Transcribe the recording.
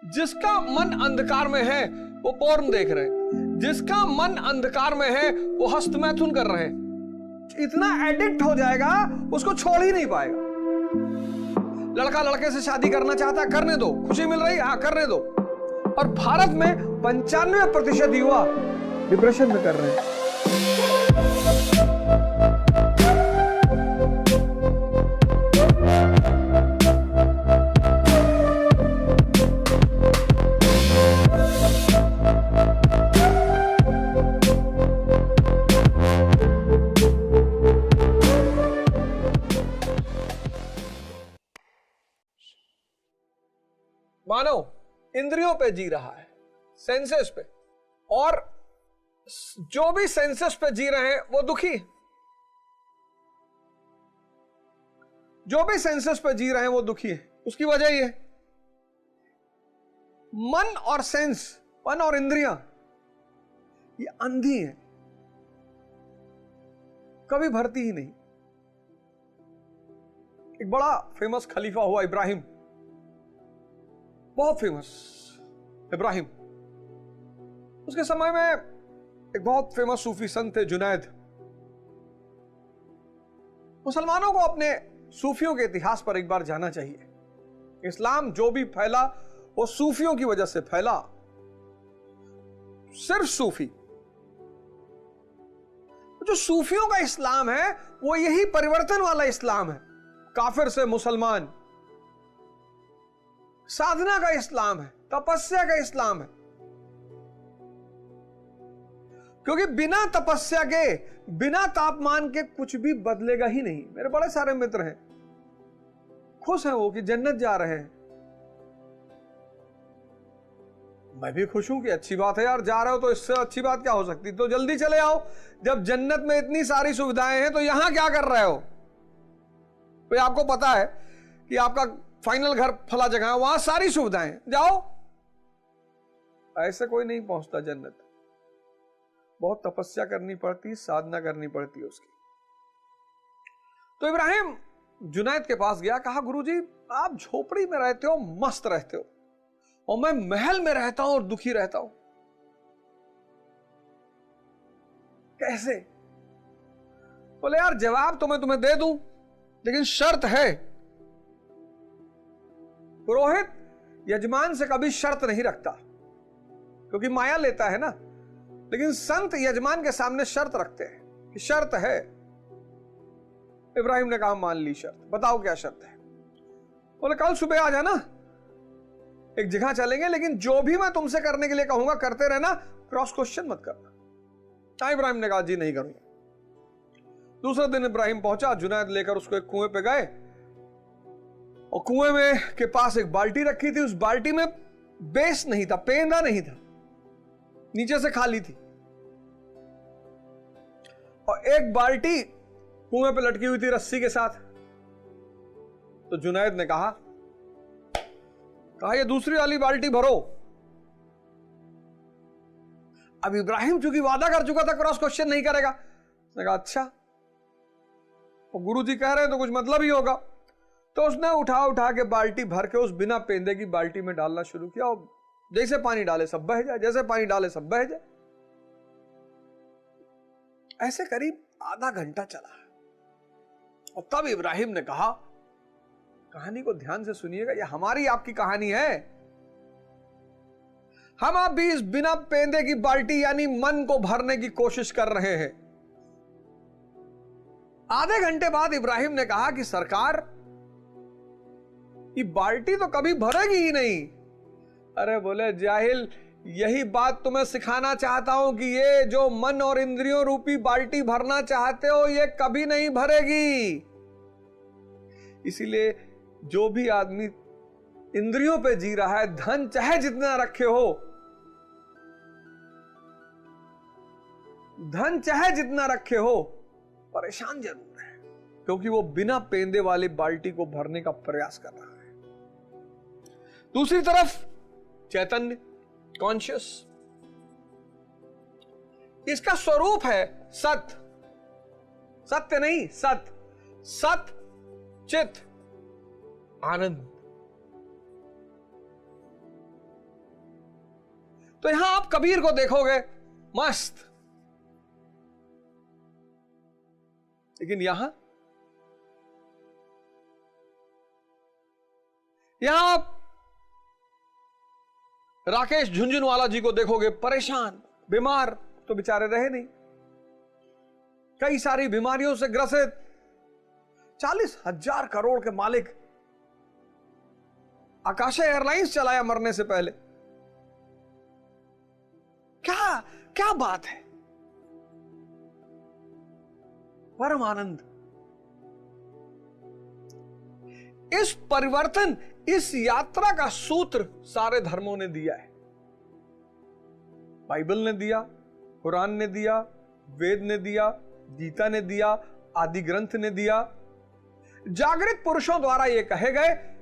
जिसका मन अंधकार में है वो पोर्न देख रहे हैं, जिसका मन अंधकार में है वो हस्तमैथुन कर रहे हैं। इतना एडिक्ट हो जाएगा उसको छोड़ ही नहीं पाएगा। लड़का लड़के से शादी करना चाहता है, करने दो, खुशी मिल रही है, हाँ करने दो। और भारत में 95% युवा डिप्रेशन में कर रहे हैं। मानव इंद्रियों पे जी रहा है, सेंसेस पे, और जो भी सेंसेस पे जी रहे हैं वो दुखी है। जो भी सेंसेस पे जी रहे हैं वो दुखी है। उसकी वजह ये मन और सेंस, मन और इंद्रियां ये अंधी है, कभी भरती ही नहीं। एक बड़ा फेमस खलीफा हुआ इब्राहिम, बहुत फेमस इब्राहिम। उसके समय में एक बहुत फेमस सूफी संत थे जुनैद। मुसलमानों को अपने सूफियों के इतिहास पर एक बार जाना चाहिए। इस्लाम जो भी फैला वो सूफियों की वजह से फैला। सिर्फ सूफी, जो सूफियों का इस्लाम है वो यही परिवर्तन वाला इस्लाम है। काफिर से मुसलमान, साधना का इस्लाम है, तपस्या का इस्लाम है। क्योंकि बिना तपस्या के, बिना तापमान के कुछ भी बदलेगा ही नहीं। मेरे बड़े सारे मित्र हैं, खुश हैं वो कि जन्नत जा रहे हैं। मैं भी खुश हूं कि अच्छी बात है यार, जा रहे हो तो इससे अच्छी बात क्या हो सकती। तो जल्दी चले आओ, जब जन्नत में इतनी सारी सुविधाएं हैं तो यहां क्या कर रहे हो। तो आपको पता है कि आपका फाइनल घर फला जगह है, वहां सारी सुविधाएं, जाओ। ऐसे कोई नहीं पहुंचता जन्नत, बहुत तपस्या करनी पड़ती, साधना करनी पड़ती है उसकी। तो इब्राहिम जुनैद के पास गया, कहा गुरुजी आप झोपड़ी में रहते हो, मस्त रहते हो, और मैं महल में रहता हूं और दुखी रहता हूं, कैसे। बोले यार जवाब तो मैं तुम्हें दे दूं, लेकिन शर्त है। पुरोहित यजमान से कभी शर्त नहीं रखता क्योंकि माया लेता है ना, लेकिन संत यजमान के सामने शर्त रखते हैं कि शर्त है। इब्राहिम ने कहा मान ली शर्त, बताओ क्या शर्त है। बोले कल सुबह आ जाना, एक जगह चलेंगे, लेकिन जो भी मैं तुमसे करने के लिए कहूंगा करते रहना, क्रॉस क्वेश्चन मत करना। इब्राहिम ने कहा जी नहीं करूंगा। दूसरे दिन इब्राहिम पहुंचा, जुनैद लेकर उसको एक कुएं पे गए, और कुएं में के पास एक बाल्टी रखी थी। उस बाल्टी में बेस नहीं था, पेंदा नहीं था, नीचे से खाली थी, और एक बाल्टी कुएं पे लटकी हुई थी रस्सी के साथ। तो जुनैद ने कहा ये दूसरी वाली बाल्टी भरो। अब इब्राहिम चूंकि वादा कर चुका था क्रॉस क्वेश्चन नहीं करेगा, उसने कहा अच्छा, और गुरुजी कह रहे हैं तो कुछ मतलब ही होगा। तो उसने उठा के बाल्टी भर के उस बिना पेंदे की बाल्टी में डालना शुरू किया, और जैसे पानी डाले सब बह जाए, जैसे पानी डाले सब बह जाए। ऐसे करीब आधा घंटा चला, और तब इब्राहिम ने कहा, कहानी को ध्यान से सुनिएगा, यह हमारी आपकी कहानी है। हम आप भी इस बिना पेंदे की बाल्टी यानी मन को भरने की कोशिश कर रहे हैं। आधे घंटे बाद इब्राहिम ने कहा कि सरकार ये बाल्टी तो कभी भरेगी ही नहीं। अरे बोले जाहिल, यही बात तुम्हें सिखाना चाहता हूं कि ये जो मन और इंद्रियों रूपी बाल्टी भरना चाहते हो ये कभी नहीं भरेगी। इसीलिए जो भी आदमी इंद्रियों पे जी रहा है, धन चाहे जितना रखे हो, धन चाहे जितना रखे हो, परेशान जरूर है, क्योंकि वो बिना पेंदे वाली बाल्टी को भरने का प्रयास कर रहा है। दूसरी तरफ चैतन्य, कॉन्शियस, इसका स्वरूप है सत्य, सत्य नहीं सत, सत चित आनंद। तो यहां आप कबीर को देखोगे मस्त, लेकिन यहां आप राकेश झुंझुनवाला जी को देखोगे परेशान, बीमार, तो बेचारे रहे नहीं, कई सारी बीमारियों से ग्रसित, 40,000 करोड़ के मालिक, आकाशा एयरलाइंस चलाया मरने से पहले। क्या क्या बात है, परम आनंद। इस परिवर्तन, इस यात्रा का सूत्र सारे धर्मों ने दिया है। बाइबल ने दिया, कुरान ने दिया, वेद ने दिया, गीता ने दिया, आदि ग्रंथ ने दिया। जागृत पुरुषों द्वारा यह कहे गए